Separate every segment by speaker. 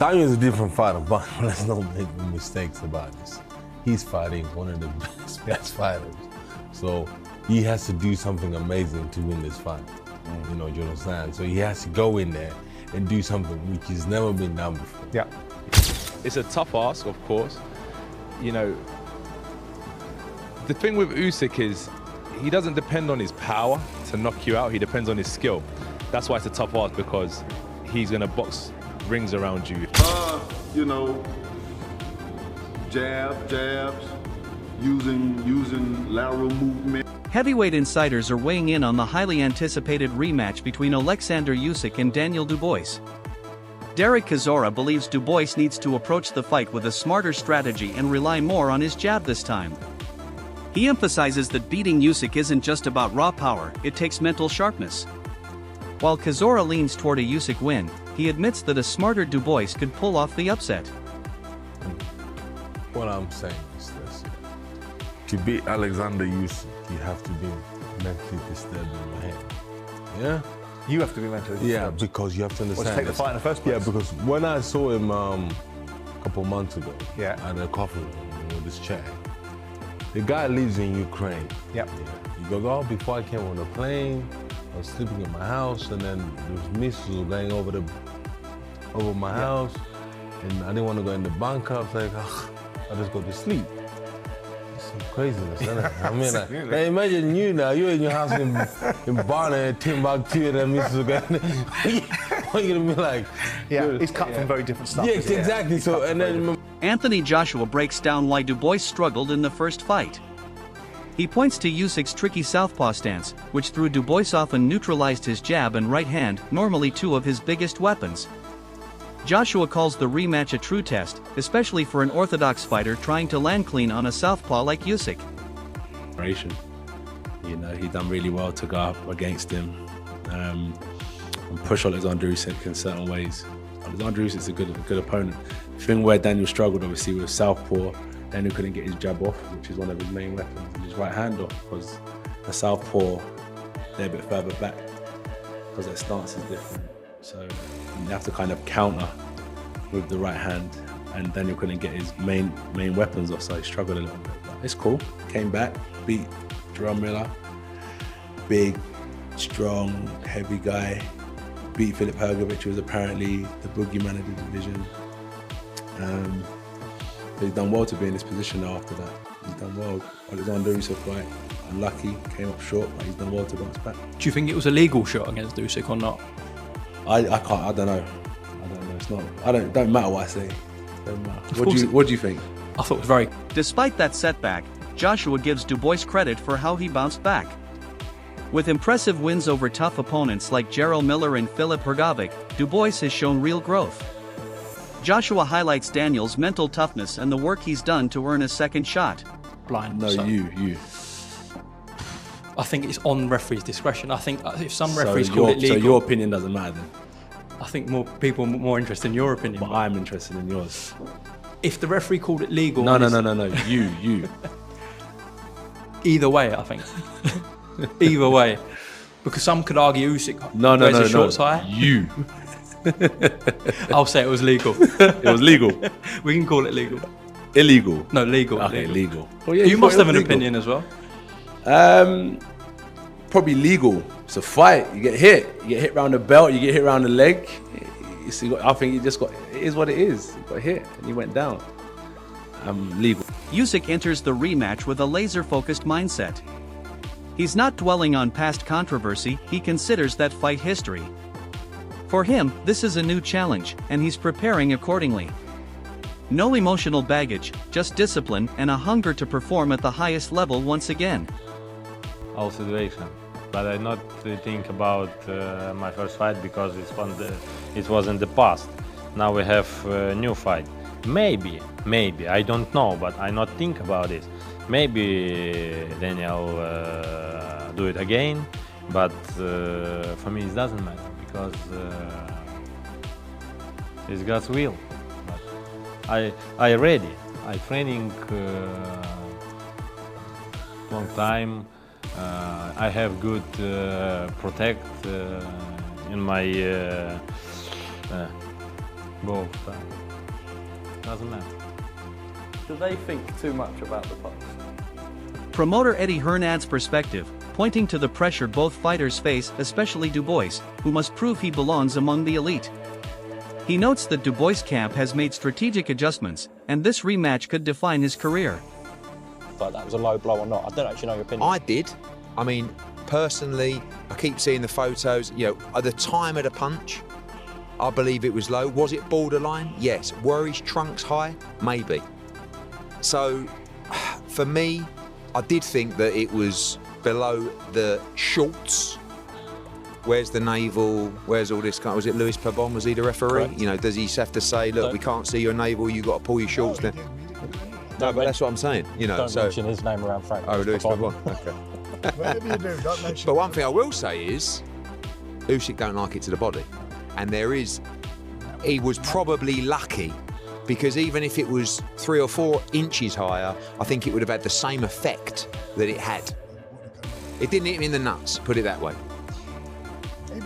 Speaker 1: Daniel's a different fighter, but let's not make mistakes about this. He's fighting one of the best fighters. So he has to do something amazing to win this fight. You know, do you understand? So he has to go in there and do something which has never been done before.
Speaker 2: Yeah.
Speaker 3: It's a tough ask, of course. You know, the thing with Usyk is he doesn't depend on his power to knock you out. He depends on his skill. That's why it's a tough ask, because he's going to box rings around you.
Speaker 4: You know, jabs, using lateral movement.
Speaker 5: Heavyweight insiders are weighing in on the highly anticipated rematch between Oleksandr Usyk and Daniel Dubois. Derek Chisora believes Dubois needs to approach the fight with a smarter strategy and rely more on his jab this time. He emphasizes that beating Usyk isn't just about raw power, it takes mental sharpness. While Chisora leans toward a Usyk win, he admits that a smarter Dubois could pull off the upset.
Speaker 1: What I'm saying is this. To beat Oleksandr Usyk, you have to be mentally disturbed in your head. Yeah?
Speaker 2: You have to be mentally disturbed.
Speaker 1: Yeah, because you have to understand.
Speaker 2: Well, to take the fight in the first place.
Speaker 1: Yeah, because when I saw him a couple months ago
Speaker 2: at
Speaker 1: a coffee room with this chair, the guy lives in Ukraine.
Speaker 2: Yep.
Speaker 1: Yeah. He goes, oh, before I came on the plane, I was sleeping in my house, and then there was missiles going over my house, and I didn't want to go in the bunker. I was like, oh, I'll just go to sleep. Some craziness, isn't it? I mean, like, hey, imagine you now, you're in your house in Barna, Timbuktu, and then missiles are going. What are you gonna be like?
Speaker 2: Yeah, it's cut from very different stuff.
Speaker 1: Yeah, exactly. So, and then
Speaker 5: Anthony Joshua breaks down why Dubois struggled in the first fight. He points to Usyk's tricky southpaw stance, which threw Dubois off and neutralized his jab and right hand, normally two of his biggest weapons. Joshua calls the rematch a true test, especially for an orthodox fighter trying to land clean on a southpaw like Usyk.
Speaker 6: You know, he done really well to go up against him and push Oleksandr Usyk in certain ways. Oleksandr Usyk's a good opponent. The thing where Daniel struggled, obviously, with southpaw, Daniel couldn't get his jab off, which is one of his main weapons, and his right hand off, because the southpaw, they're a bit further back, because their stance is different. So you have to kind of counter with the right hand, and Daniel couldn't get his main weapons off, so he struggled a little bit. But it's cool. Came back, beat Jerome Miller, big, strong, heavy guy. Beat Filip Hrgovic, who was apparently the boogeyman of the division. But he's done well to be in this position now after that. He's done well. Oleksandr Usyk fight, unlucky, came up short, but he's done well to bounce back.
Speaker 7: Do you think it was a legal shot against Usyk or not?
Speaker 6: I don't know. It's not. Don't matter what I say. Don't matter. What do you think?
Speaker 7: I thought it was very.
Speaker 5: Despite that setback, Joshua gives Dubois credit for how he bounced back. With impressive wins over tough opponents like Jarrell Miller and Filip Hrgovic, Dubois has shown real growth. Joshua highlights Daniel's mental toughness and the work he's done to earn a second shot.
Speaker 7: Blind.
Speaker 6: No,
Speaker 7: so.
Speaker 6: you.
Speaker 7: I think it's on referee's discretion. I think if some referees call it legal...
Speaker 6: So your opinion doesn't matter then?
Speaker 7: I think more people are more interested in your opinion.
Speaker 6: But I'm interested in yours.
Speaker 7: If the referee called it legal...
Speaker 6: No. You.
Speaker 7: Either way, I think. Either way. Because some could argue Usyk wears a short tie.
Speaker 6: You.
Speaker 7: I'll say it was legal.
Speaker 6: It was legal.
Speaker 7: We can call it legal.
Speaker 6: Illegal.
Speaker 7: No, legal.
Speaker 6: Okay, legal.
Speaker 7: Well, yeah, you must have an opinion as well.
Speaker 6: Probably legal. It's a fight. You get hit round the belt, you get hit round the leg. I think it is what it is. You got hit and you went down. Legal.
Speaker 5: Usyk enters the rematch with a laser-focused mindset. He's not dwelling on past controversy, he considers that fight history. For him, this is a new challenge, and he's preparing accordingly. No emotional baggage, just discipline and a hunger to perform at the highest level once again.
Speaker 8: All situation, but I not think about my first fight because it was in the past. Now we have a new fight. Maybe, I don't know, but I not think about it. Maybe Daniel do it again, but for me it doesn't matter because it's God's will. But I ready. I training long time. I have good protect in my Both times. Doesn't matter.
Speaker 7: Do they think too much about the post?
Speaker 5: Promoter Eddie Hearn adds perspective, pointing to the pressure both fighters face, especially Dubois, who must prove he belongs among the elite. He notes that Dubois' camp has made strategic adjustments, and this rematch could define his career.
Speaker 9: But that was a low blow or not? I don't actually know your opinion.
Speaker 10: I did. I mean, personally, I keep seeing the photos. You know, at the time of the punch, I believe it was low. Was it borderline? Yes. Were his trunks high? Maybe. So, for me, I did think that it was below the shorts. Where's the navel? Where's all this kind? Was it Louis Pabon? Was he the referee?
Speaker 9: Correct.
Speaker 10: You know, does he have to say, look, we can't see your navel, you got to pull your shorts down? No, but that's what I'm saying. You know,
Speaker 9: Don't mention his name around Frank.
Speaker 10: Oh, Louis Pabon. Okay.
Speaker 2: Whatever you do, don't mention.
Speaker 10: But one thing I will say is, Usyk don't like it to the body, and he was probably lucky, because even if it was 3 or 4 inches higher, I think it would have had the same effect that it had. It didn't hit him in the nuts, put it that way.
Speaker 2: He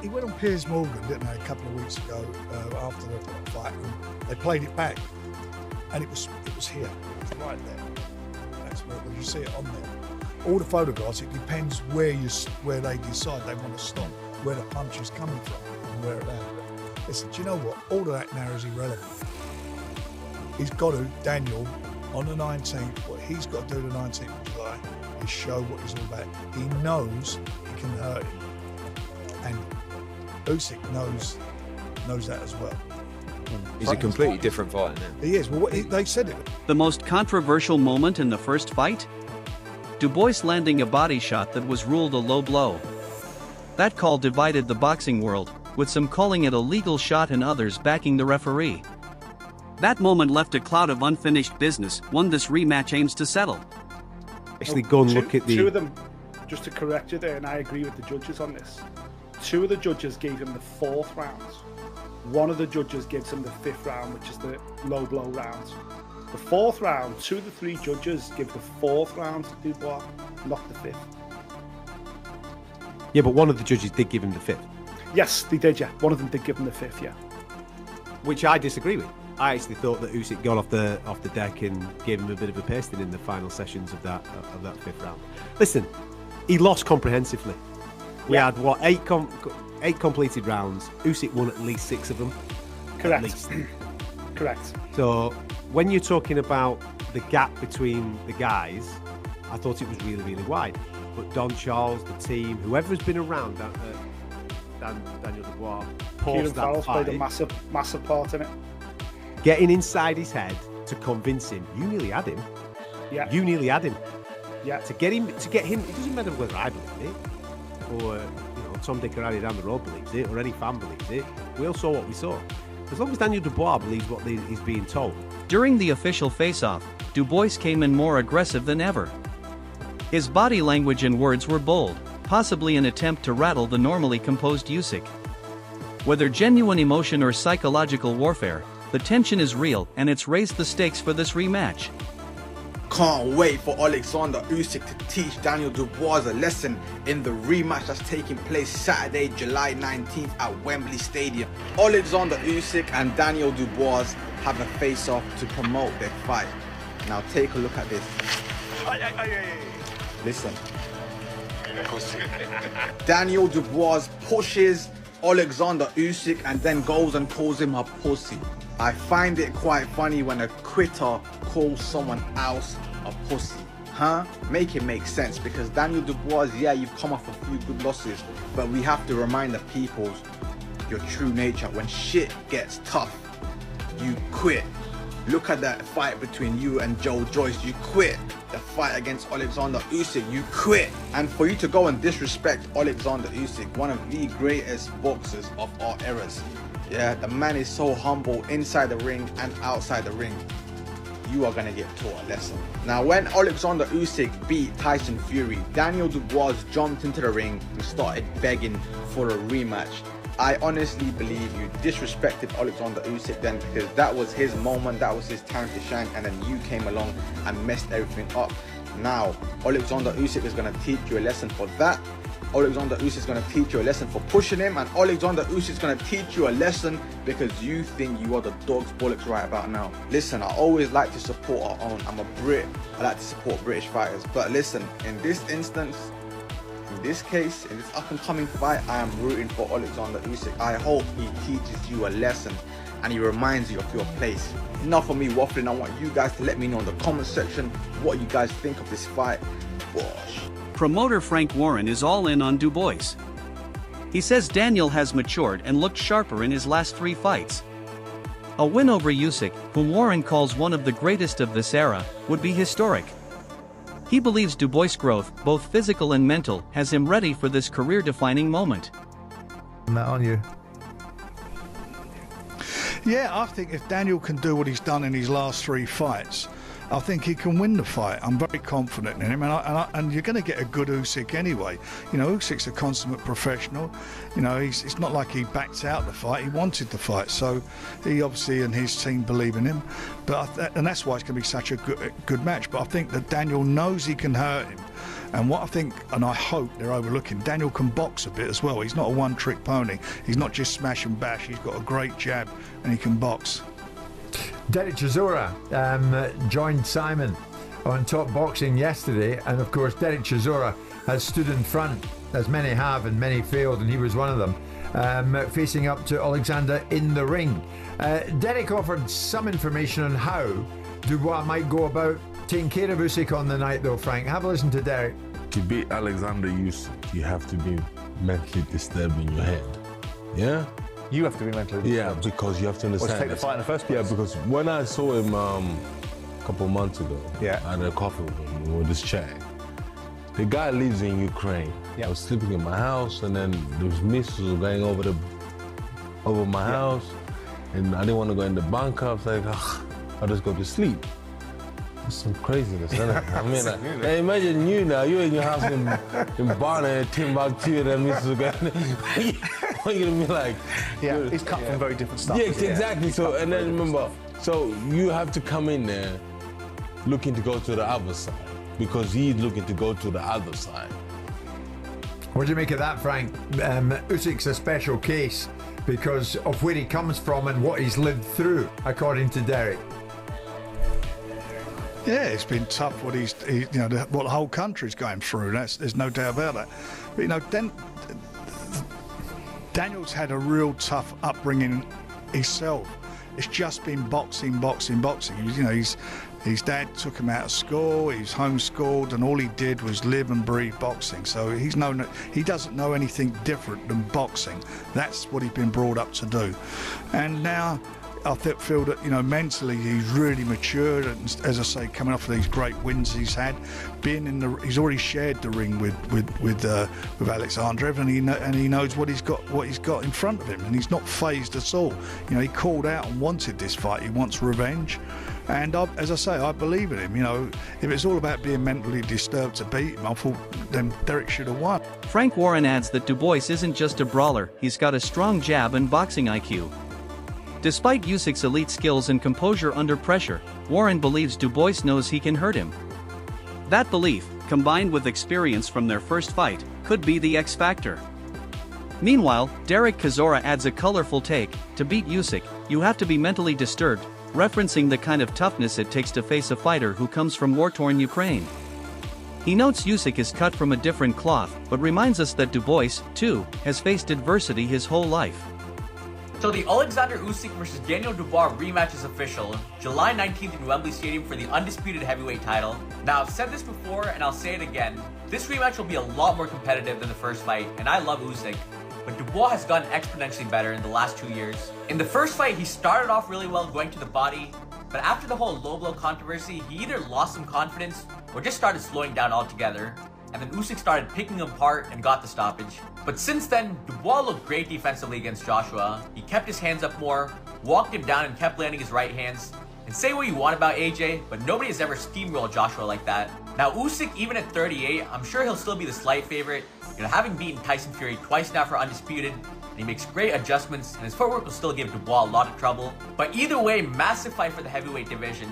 Speaker 2: went on Piers Morgan, didn't he, a couple of weeks ago after the fight, and they played it back, and it was here, it was right there. That's where you see it on there. All the photographs, it depends where they decide they want to stop, where the punch is coming from, and where it lands. Listen, do you know what? All of that now is irrelevant. He's got to, Daniel, on the 19th, what he's got to do the 19th of July is show what he's all about. He knows he can hurt him. And Usyk knows that as well.
Speaker 10: He's a completely different fighter now.
Speaker 2: He is. Well, they said it.
Speaker 5: The most controversial moment in the first fight? Dubois landing a body shot that was ruled a low blow. That call divided the boxing world, with some calling it a legal shot and others backing the referee. That moment left a cloud of unfinished business, one this rematch aims to settle.
Speaker 11: Actually, go and look at the...
Speaker 12: Two of them, just to correct you there, and I agree with the judges on this. 2 of the judges gave him the 4th round. 1 of the judges gives him the 5th round, which is the low blow round. The 4th round, 2 of the 3 judges give the 4th round to Dubois, not the 5th.
Speaker 11: Yeah, but one of the judges did give him the 5th.
Speaker 12: Yes, they did, yeah. One of them did give him the 5th, yeah.
Speaker 11: Which I disagree with. I actually thought that Usyk got off the deck and gave him a bit of a pasting in the final sessions of that 5th round. Listen, he lost comprehensively. We had, what, 8 completed rounds. Usyk won at least 6 of them.
Speaker 12: Correct.
Speaker 11: At least.
Speaker 12: Correct.
Speaker 11: So when you're talking about the gap between the guys, I thought it was really, really wide. But Don Charles, the team, whoever's been around Daniel Dubois,
Speaker 12: Kieran Farrell's played a massive part in it.
Speaker 11: Getting inside his head to convince him, you nearly had him.
Speaker 12: Yeah.
Speaker 11: You nearly had him.
Speaker 12: Yeah.
Speaker 11: To get him, it doesn't matter whether I believe it, or Tom, Dick, or Harry down the road believes it, or any fan believes it. We all saw what we saw. As long as Daniel Dubois believes what he's being told.
Speaker 5: During the official face-off, Dubois came in more aggressive than ever. His body language and words were bold, possibly an attempt to rattle the normally composed Usyk. Whether genuine emotion or psychological warfare, the tension is real and it's raised the stakes for this rematch.
Speaker 13: Can't wait for Oleksandr Usyk to teach Daniel Dubois a lesson in the rematch that's taking place Saturday, July 19th at Wembley Stadium. Oleksandr Usyk and Daniel Dubois have a face-off to promote their fight. Now take a look at this. Listen. Daniel Dubois pushes Oleksandr Usyk and then goes and calls him a pussy. I find it quite funny when a quitter calls someone else a pussy. Huh? Make it make sense, because Daniel Dubois, yeah, you've come off a few good losses, but we have to remind the people your true nature. When shit gets tough, you quit. Look at that fight between you and Joe Joyce, you quit. The fight against Oleksandr Usyk, you quit. And for you to go and disrespect Oleksandr Usyk, one of the greatest boxers of our eras. Yeah, the man is so humble inside the ring and outside the ring. You are gonna get taught a lesson. Now, when Oleksandr Usyk beat Tyson Fury, Daniel Dubois jumped into the ring and started begging for a rematch. I honestly believe you disrespected Oleksandr Usyk then, because that was his moment, that was his time to shine, and then you came along and messed everything up. Now, Oleksandr Usyk is gonna teach you a lesson for that, Oleksandr Usyk is going to teach you a lesson for pushing him, and Oleksandr Usyk is going to teach you a lesson because you think you are the dog's bollocks right about now. Listen, I always like to support our own. I'm a Brit. I like to support British fighters. But listen, in this instance, in this case, in this up-and-coming fight, I am rooting for Oleksandr Usyk. I hope he teaches you a lesson and he reminds you of your place. Enough of me waffling. I want you guys to let me know in the comment section what you guys think of this fight. Bosh.
Speaker 5: Promoter Frank Warren is all in on Dubois. He says Daniel has matured and looked sharper in his last 3 fights. A win over Usyk, whom Warren calls one of the greatest of this era, would be historic. He believes Dubois' growth, both physical and mental, has him ready for this career-defining moment.
Speaker 14: That on you.
Speaker 2: Yeah, I think if Daniel can do what he's done in his last 3 fights, I think he can win the fight. I'm very confident in him, and you're going to get a good Usyk anyway. You know, Usyk's a consummate professional. You know, it's not like he backed out the fight. He wanted the fight, so he obviously and his team believe in him. And that's why it's going to be such a good match. But I think that Daniel knows he can hurt him. And what I think, and I hope they're overlooking, Daniel can box a bit as well. He's not a one-trick pony. He's not just smash and bash. He's got a great jab, and he can box.
Speaker 14: Derek Chisora joined Simon on Top Boxing yesterday, and of course Derek Chisora has stood in front, as many have and many failed, and he was one of them, facing up to Oleksandr in the ring. Derek offered some information on how Dubois might go about taking care of Usyk on the night though, Frank. Have a listen to Derek.
Speaker 1: To beat Oleksandr Usyk, you have to be mentally disturbed in your head. Yeah?
Speaker 9: You have to be mentally disturbed.
Speaker 1: Yeah, because you have to understand.
Speaker 9: Take the fight in the first place.
Speaker 1: Yeah, because when I saw him a couple of months ago,
Speaker 9: yeah,
Speaker 1: I had a coffee with him, with this chat. The guy lives in Ukraine. Yeah. I was sleeping in my house, and then there was missiles going over my house, and I didn't want to go in the bunker. I was like, I'll just go to sleep. That's some craziness, isn't it? I mean, hey, imagine you now, you're in your house in Barna, Timbuktu, and then missiles going. What are you gonna be like?
Speaker 9: Yeah, he's cut from very different stuff.
Speaker 1: Yeah, exactly. So, and then remember, so you have to come in there looking to go to the other side because he's looking to go to the other side.
Speaker 14: What do you make of that, Frank? Usyk's a special case because of where he comes from and what he's lived through, according to Derek.
Speaker 2: Yeah, it's been tough what what the whole country's going through. There's no doubt about that. But you know, Daniel's had a real tough upbringing himself. It's just been boxing. You know, his dad took him out of school. He's homeschooled, and all he did was live and breathe boxing. So he doesn't know anything different than boxing. That's what he's been brought up to do. And now I feel that, you know, mentally he's really matured, and as I say, coming off of these great wins he's had, he's already shared the ring with Oleksandr, and he knows what he's got in front of him, and he's not phased at all. You know, he called out and wanted this fight. He wants revenge, and as I say, I believe in him. You know, if it's all about being mentally disturbed to beat him, I thought then Derek should have won.
Speaker 5: Frank Warren adds that Dubois isn't just a brawler; he's got a strong jab and boxing IQ. Despite Usyk's elite skills and composure under pressure, Warren believes Dubois knows he can hurt him. That belief, combined with experience from their first fight, could be the X factor. Meanwhile, Derek Chisora adds a colorful take: to beat Usyk, you have to be mentally disturbed, referencing the kind of toughness it takes to face a fighter who comes from war-torn Ukraine. He notes Usyk is cut from a different cloth, but reminds us that Dubois, too, has faced adversity his whole life.
Speaker 15: So the Oleksandr Usyk versus Daniel Dubois rematch is official, July 19th in Wembley Stadium for the undisputed heavyweight title. Now, I've said this before and I'll say it again, this rematch will be a lot more competitive than the first fight, and I love Usyk, but Dubois has gotten exponentially better in the last 2 years. In the first fight, he started off really well going to the body, but after the whole low blow controversy, he either lost some confidence or just started slowing down altogether. And then Usyk started picking him apart and got the stoppage. But since then, Dubois looked great defensively against Joshua. He kept his hands up more, walked him down and kept landing his right hands. And say what you want about AJ, but nobody has ever steamrolled Joshua like that. Now Usyk, even at 38, I'm sure he'll still be the slight favorite. You know, having beaten Tyson Fury twice now for undisputed, and he makes great adjustments, and his footwork will still give Dubois a lot of trouble. But either way, massive fight for the heavyweight division.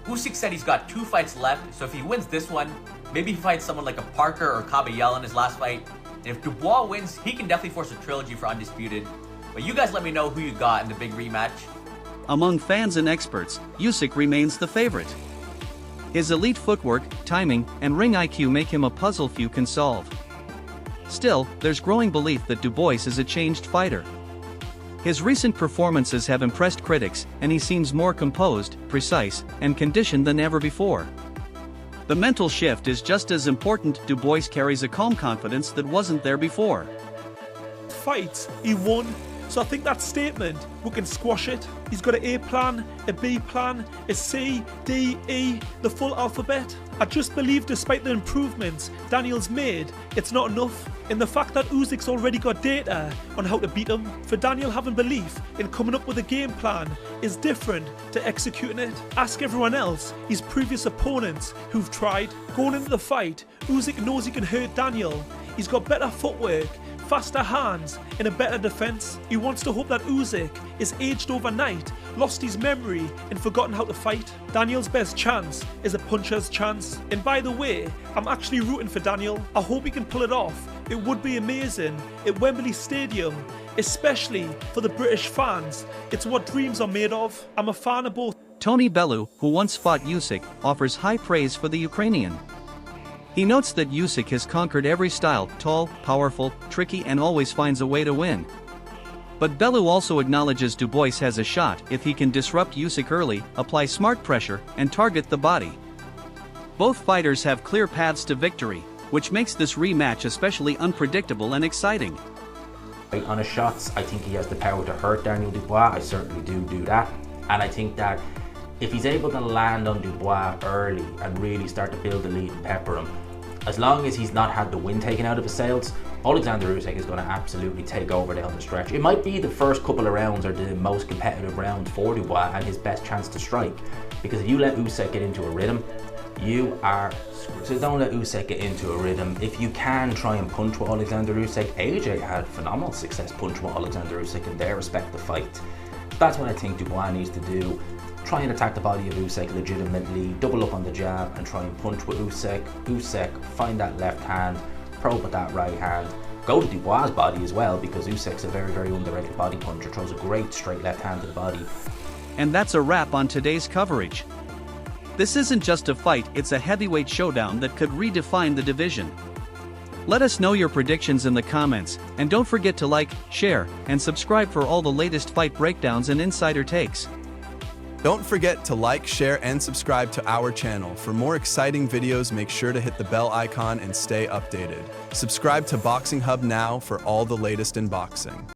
Speaker 15: Usyk said he's got 2 fights left, so if he wins this one, maybe he fights someone like a Parker or Caballel in his last fight, And if Dubois wins, he can definitely force a trilogy for Undisputed. But you guys let me know who you got in the big rematch.
Speaker 5: Among fans and experts, Usyk remains the favorite. His elite footwork, timing, and ring IQ make him a puzzle few can solve. Still, there's growing belief that Dubois is a changed fighter. His recent performances have impressed critics, and he seems more composed, precise, and conditioned than ever before. The mental shift is just as important. Dubois carries a calm confidence that wasn't there before.
Speaker 16: Fight, he won. So I think that statement, we can squash it. He's got an A plan, a B plan, a C, D, E, the full alphabet. I just believe despite the improvements Daniel's made, it's not enough. In the fact that Usyk's already got data on how to beat him, for Daniel having belief in coming up with a game plan is different to executing it. Ask everyone else, his previous opponents who've tried. Going into the fight, Usyk knows he can hurt Daniel. He's got better footwork, faster hands, and a better defense. He wants to hope that Usyk is aged overnight, lost his memory, and forgotten how to fight. Daniel's best chance is a puncher's chance. And by the way, I'm actually rooting for Daniel. I hope he can pull it off. It would be amazing at Wembley Stadium, especially for the British fans. It's what dreams are made of. I'm a fan of both.
Speaker 5: Tony Bellew, who once fought Usyk, offers high praise for the Ukrainian. He notes that Usyk has conquered every style, tall, powerful, tricky, and always finds a way to win. But Bellew also acknowledges Dubois has a shot if he can disrupt Usyk early, apply smart pressure, and target the body. Both fighters have clear paths to victory, which makes this rematch especially unpredictable and exciting.
Speaker 17: On his shots, I think he has the power to hurt Daniel Dubois. I certainly do that. And I think that if he's able to land on Dubois early and really start to build the lead and pepper him, as long as he's not had the wind taken out of his sails, Oleksandr Usyk is going to absolutely take over down the stretch. It might be the first couple of rounds are the most competitive rounds for Dubois and his best chance to strike. Because if you let Usyk get into a rhythm, you are screwed. So don't let Usyk get into a rhythm. If you can try and punch with Oleksandr Usyk, AJ had phenomenal success punching with Oleksandr Usyk in their respective fights. That's what I think Dubois needs to do. Try and attack the body of Usyk legitimately, double up on the jab and try and punch with Usyk. Usyk, find that left hand, probe with that right hand. Go to Dubois' body as well because Usyk's a very, very underrated body puncher, throws a great straight left hand to the body.
Speaker 5: And that's a wrap on today's coverage. This isn't just a fight, it's a heavyweight showdown that could redefine the division. Let us know your predictions in the comments, and don't forget to like, share, and subscribe for all the latest fight breakdowns and insider takes.
Speaker 18: Don't forget to like, share, and subscribe to our channel. For more exciting videos, make sure to hit the bell icon and stay updated. Subscribe to Boxing Hub now for all the latest in boxing.